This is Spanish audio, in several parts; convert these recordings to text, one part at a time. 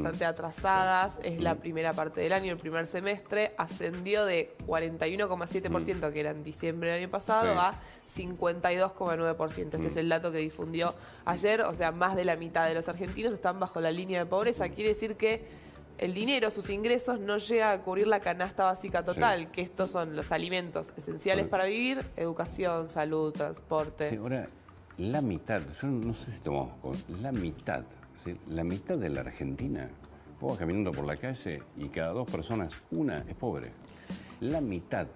bastante atrasadas, es la primera parte del año, el primer semestre, ascendió de 41,7%, que era en diciembre del año pasado, a 52,9%. Este es el dato que difundió ayer, o sea, más de la mitad de los argentinos están bajo la línea de pobreza. Quiere decir que el dinero, sus ingresos, no llega a cubrir la canasta básica total, que estos son los alimentos esenciales para vivir, educación, salud, transporte. Sí, ahora, la mitad, yo no sé si tomamos con la mitad, ¿sí? La mitad de la Argentina, vos vas caminando por la calle y cada 2 personas, una es pobre. La mitad,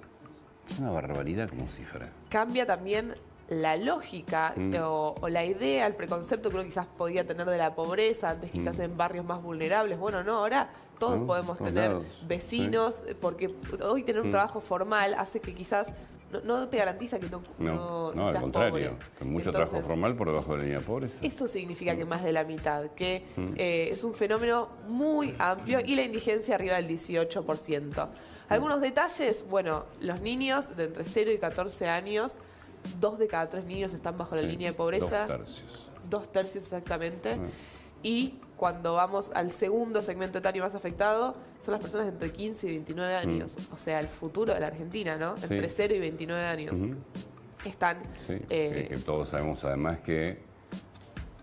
es una barbaridad como cifra. Cambia también la lógica o la idea, el preconcepto que uno quizás podía tener de la pobreza, antes quizás en barrios más vulnerables. Bueno, no, ahora todos podemos tener vecinos, porque hoy tener un trabajo formal hace que quizás no te garantiza que no seas al contrario, pobre. Con mucho trabajo formal por debajo de la línea de pobreza. Eso significa que más de la mitad, que es un fenómeno muy amplio y la indigencia arriba del 18%. Algunos detalles, bueno, los niños de entre 0 y 14 años, 2 de cada 3 niños están bajo la línea de pobreza. 2 tercios. 2 tercios exactamente. Y cuando vamos al segundo segmento etario más afectado, son las personas entre 15 y 29 años. O sea, el futuro de la Argentina, ¿no? Entre 0 y 29 años. Están... que todos sabemos además que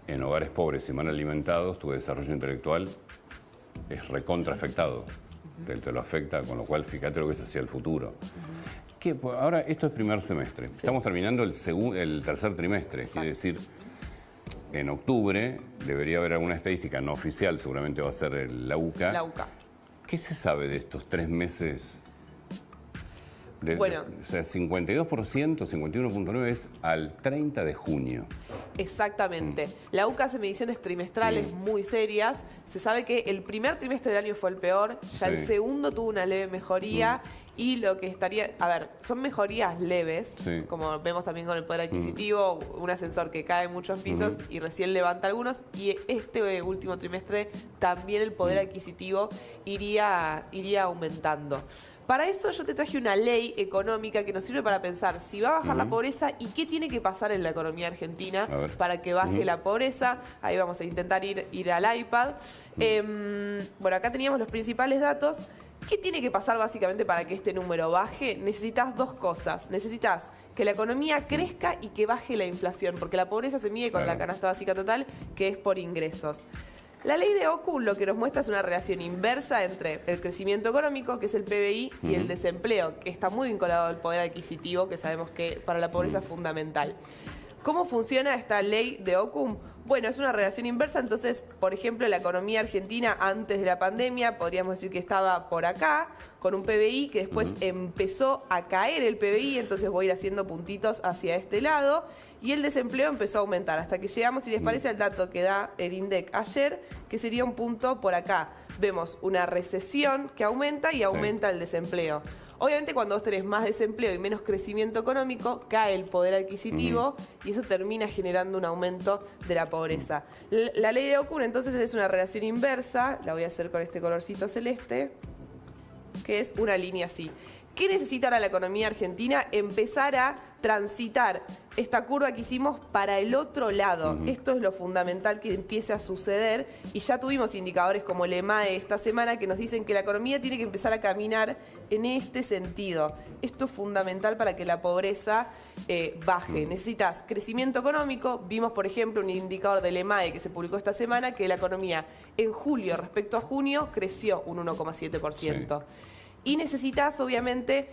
en hogares pobres y mal alimentados tu desarrollo intelectual es recontraafectado. Te lo afecta, con lo cual fíjate lo que es hacia el futuro. Que ahora esto es primer semestre. Estamos terminando el tercer trimestre. Quiere decir, en octubre debería haber alguna estadística no oficial, seguramente va a ser la UCA. La UCA. ¿Qué se sabe de estos 3 meses? Bueno. O sea, 52%, 51,9% es al 30 de junio. Exactamente. La UCA hace mediciones trimestrales muy serias. Se sabe que el primer trimestre del año fue el peor, ya el segundo tuvo una leve mejoría y lo que estaría... A ver, son mejorías leves, como vemos también con el poder adquisitivo, un ascensor que cae en muchos pisos y recién levanta algunos, y este último trimestre también el poder adquisitivo iría aumentando. Para eso yo te traje una ley económica que nos sirve para pensar si va a bajar la pobreza y qué tiene que pasar en la economía argentina para que baje la pobreza. Ahí vamos a intentar ir al iPad. Bueno, acá teníamos los principales datos. ¿Qué tiene que pasar básicamente para que este número baje? Necesitas 2 cosas. Necesitas que la economía crezca y que baje la inflación, porque la pobreza se mide con la canasta básica total, que es por ingresos. La ley de Ockham lo que nos muestra es una relación inversa entre el crecimiento económico, que es el PBI, y el desempleo, que está muy vinculado al poder adquisitivo, que sabemos que para la pobreza es fundamental. ¿Cómo funciona esta ley de Ockham? Bueno, es una relación inversa, entonces, por ejemplo, la economía argentina antes de la pandemia, podríamos decir que estaba por acá, con un PBI que después empezó a caer el PBI, entonces voy a ir haciendo puntitos hacia este lado, y el desempleo empezó a aumentar, hasta que llegamos, si les parece, al dato que da el INDEC ayer, que sería un punto por acá. Vemos una recesión que aumenta y aumenta el desempleo. Obviamente cuando vos tenés más desempleo y menos crecimiento económico, cae el poder adquisitivo y eso termina generando un aumento de la pobreza. La ley de Ockham entonces es una relación inversa, la voy a hacer con este colorcito celeste, que es una línea así. ¿Qué necesita ahora la economía argentina? Empezar a transitar esta curva que hicimos para el otro lado. Esto es lo fundamental que empiece a suceder y ya tuvimos indicadores como el EMAE esta semana que nos dicen que la economía tiene que empezar a caminar en este sentido. Esto es fundamental para que la pobreza baje. Necesitas crecimiento económico. Vimos, por ejemplo, un indicador del EMAE que se publicó esta semana que la economía en julio respecto a junio creció un 1,7%. Y necesitas, obviamente,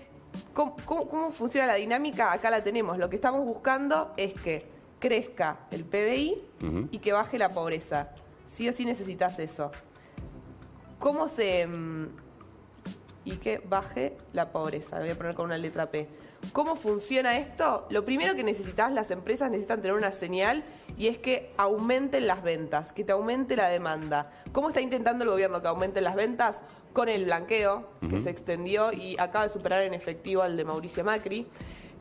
¿cómo funciona la dinámica? Acá la tenemos. Lo que estamos buscando es que crezca el PBI y que baje la pobreza. Sí o sí necesitas eso. ¿Cómo se...? Y que baje la pobreza. Lo voy a poner con una letra P. ¿Cómo funciona esto? Lo primero que necesitas, las empresas necesitan tener una señal y es que aumenten las ventas, que te aumente la demanda. ¿Cómo está intentando el gobierno que aumenten las ventas? Con el blanqueo, que se extendió y acaba de superar en efectivo al de Mauricio Macri.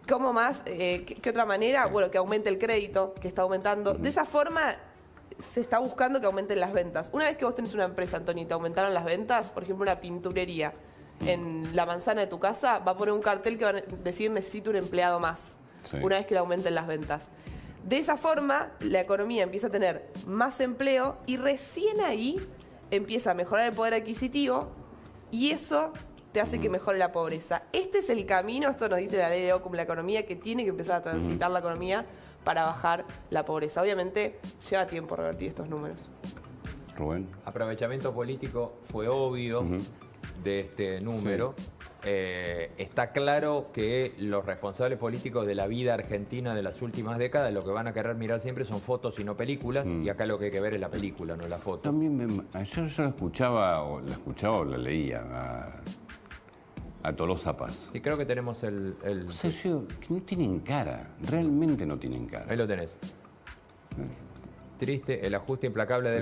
¿Cómo más? ¿Qué otra manera? Bueno, que aumente el crédito, que está aumentando. De esa forma se está buscando que aumenten las ventas. Una vez que vos tenés una empresa, Antonio, y te aumentaron las ventas, por ejemplo, una pinturería, en la manzana de tu casa va a poner un cartel que va a decir necesito un empleado más, una vez que le aumenten las ventas. De esa forma, la economía empieza a tener más empleo y recién ahí empieza a mejorar el poder adquisitivo y eso te hace que mejore la pobreza. Este es el camino, esto nos dice la ley de Ockham, la economía, que tiene que empezar a transitar la economía para bajar la pobreza. Obviamente lleva tiempo revertir estos números. Rubén. Aprovechamiento político fue obvio de este número. Sí. Está claro que los responsables políticos de la vida argentina de las últimas décadas lo que van a querer mirar siempre son fotos y no películas, y acá lo que hay que ver es la película, no la foto. Ayer yo la escuchaba o la leía a Tolosa Paz. Y creo que tenemos O sea, que no tienen cara, realmente no tienen cara. Ahí lo tenés. Triste, el ajuste implacable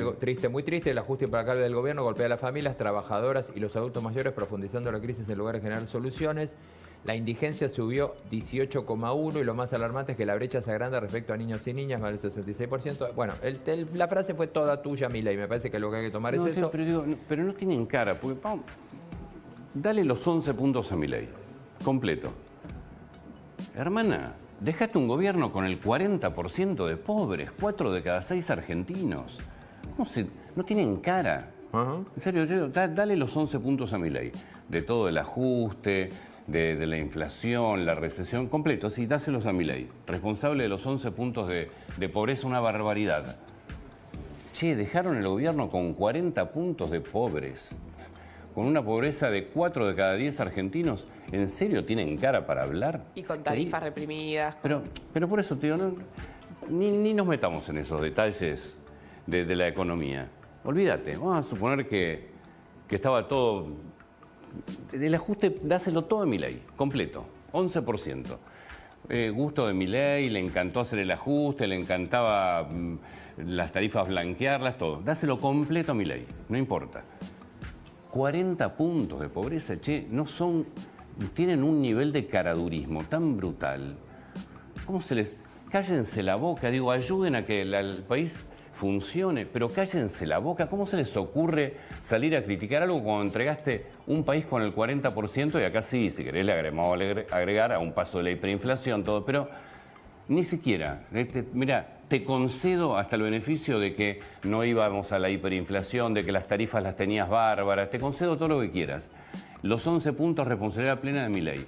muy triste, el ajuste implacable del gobierno golpea a las familias, trabajadoras y los adultos mayores, profundizando la crisis en lugar de generar soluciones. La indigencia subió 18,1 y lo más alarmante es que la brecha se agranda respecto a niños y niñas, más del 66%. Bueno, la frase fue toda tuya, Milei, me parece que lo que hay que tomar es eso. Pero no tienen cara, porque dale los 11 puntos a Milei, completo. Hermana, dejaste un gobierno con el 40% de pobres, 4 de cada 6 argentinos. No tienen cara. En serio, dale los 11 puntos a Milei. De todo el ajuste, de la inflación, la recesión, completo. Sí, dáselos a Milei. Responsable de los 11 puntos de pobreza, una barbaridad. Che, dejaron el gobierno con 40 puntos de pobres. Con una pobreza de 4 de cada 10 argentinos. ¿En serio tienen cara para hablar? Y con tarifas reprimidas. Pero por eso, tío, ni nos metamos en esos detalles de la economía. Olvídate, vamos a suponer que estaba todo... El ajuste, dáselo todo a Milei, completo, 11%. Gusto de Milei, le encantó hacer el ajuste, le encantaba las tarifas blanquearlas, todo. Dáselo completo a Milei, no importa. 40 puntos de pobreza, che, tienen un nivel de caradurismo tan brutal. ¿Cómo se les...? Cállense la boca, digo, ayuden a que el país funcione, pero cállense la boca. ¿Cómo se les ocurre salir a criticar algo cuando entregaste un país con el 40%? Y acá sí, si querés, le agregamos agregar a un paso de la hiperinflación, todo, pero ni siquiera. Mirá, te concedo hasta el beneficio de que no íbamos a la hiperinflación, de que las tarifas las tenías bárbaras, te concedo todo lo que quieras. Los 11 puntos, responsabilidad plena de Milei.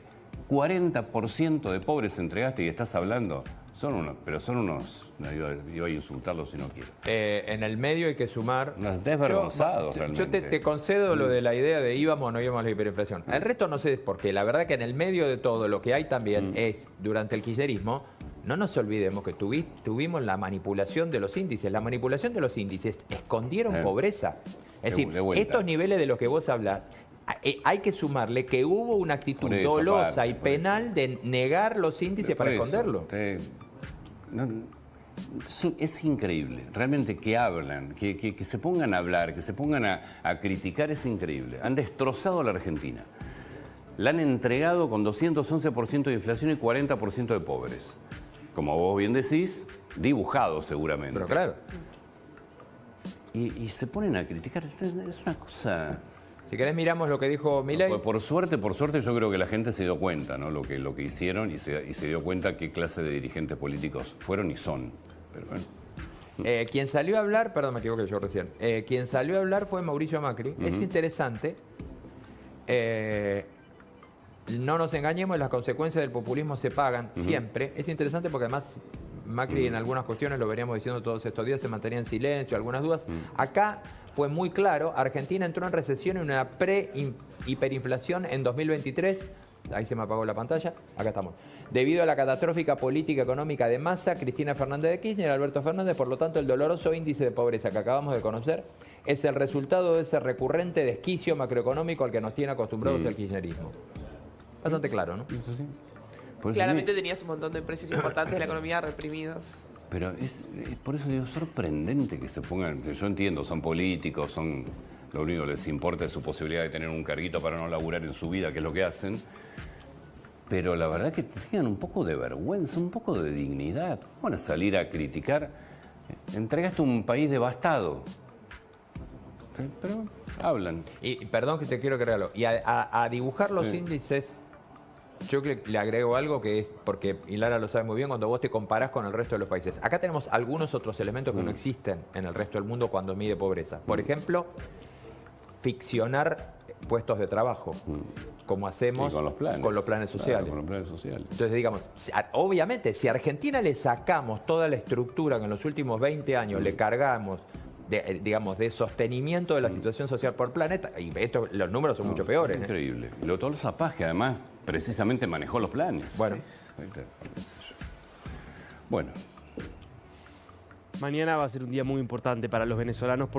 40% de pobres entregaste y estás hablando. Son unos... No, iba a insultarlos si no quiero. En el medio hay que sumar... Unos desvergonzados, realmente. Yo te concedo lo de la idea de íbamos o no íbamos a la hiperinflación. El resto no sé por qué. La verdad que en el medio de todo lo que hay también es, durante el kirchnerismo, no nos olvidemos que tuvimos la manipulación de los índices. La manipulación de los índices escondieron pobreza. Es decir, estos niveles de los que vos hablas... Hay que sumarle que hubo una actitud dolosa y penal de negar los índices para esconderlo. Es increíble, realmente que hablan, que se pongan a hablar, que se pongan a criticar, es increíble. Han destrozado a la Argentina. La han entregado con 211% de inflación y 40% de pobres. Como vos bien decís, dibujado seguramente. Pero claro. Y se ponen a criticar, es una cosa... Si querés miramos lo que dijo Milei. Por suerte yo creo que la gente se dio cuenta, ¿no? Lo que hicieron y se dio cuenta qué clase de dirigentes políticos fueron y son. Pero bueno. Quien salió a hablar, perdón, me equivoqué yo recién. Quien salió a hablar fue Mauricio Macri. Es interesante. No nos engañemos, las consecuencias del populismo se pagan siempre. Es interesante porque además Macri en algunas cuestiones, lo veníamos diciendo todos estos días, se mantenía en silencio, algunas dudas. Acá fue muy claro, Argentina entró en recesión en una pre-hiperinflación en 2023. Ahí se me apagó la pantalla, acá estamos. Debido a la catastrófica política económica de Massa, Cristina Fernández de Kirchner, Alberto Fernández, por lo tanto el doloroso índice de pobreza que acabamos de conocer es el resultado de ese recurrente desquicio macroeconómico al que nos tiene acostumbrados el kirchnerismo. Bastante claro, ¿no? Eso sí. Claramente tenías un montón de precios importantes de la economía reprimidos. Pero es por eso digo, sorprendente que se pongan, que yo entiendo, son políticos, lo único que les importa es su posibilidad de tener un carguito para no laburar en su vida, que es lo que hacen. Pero la verdad que tengan un poco de vergüenza, un poco de dignidad. ¿Cómo van a salir a criticar? Entregaste un país devastado. Pero hablan. Y perdón que te quiero agregarlo. Y a dibujar los índices... Yo le agrego algo que es, porque Lara lo sabe muy bien, cuando vos te comparás con el resto de los países. Acá tenemos algunos otros elementos que no existen en el resto del mundo cuando mide pobreza. Por ejemplo, ficcionar puestos de trabajo, como hacemos Y con los planes. sociales. Claro, con los planes sociales. Entonces, digamos, obviamente, si a Argentina le sacamos toda la estructura que en los últimos 20 años le cargamos, de sostenimiento de la situación social por planeta, y los números son mucho peores. Increíble. Y lo Tolosa Paz, que además precisamente manejó los planes. Bueno. Bueno. Mañana va a ser un día muy importante para los venezolanos.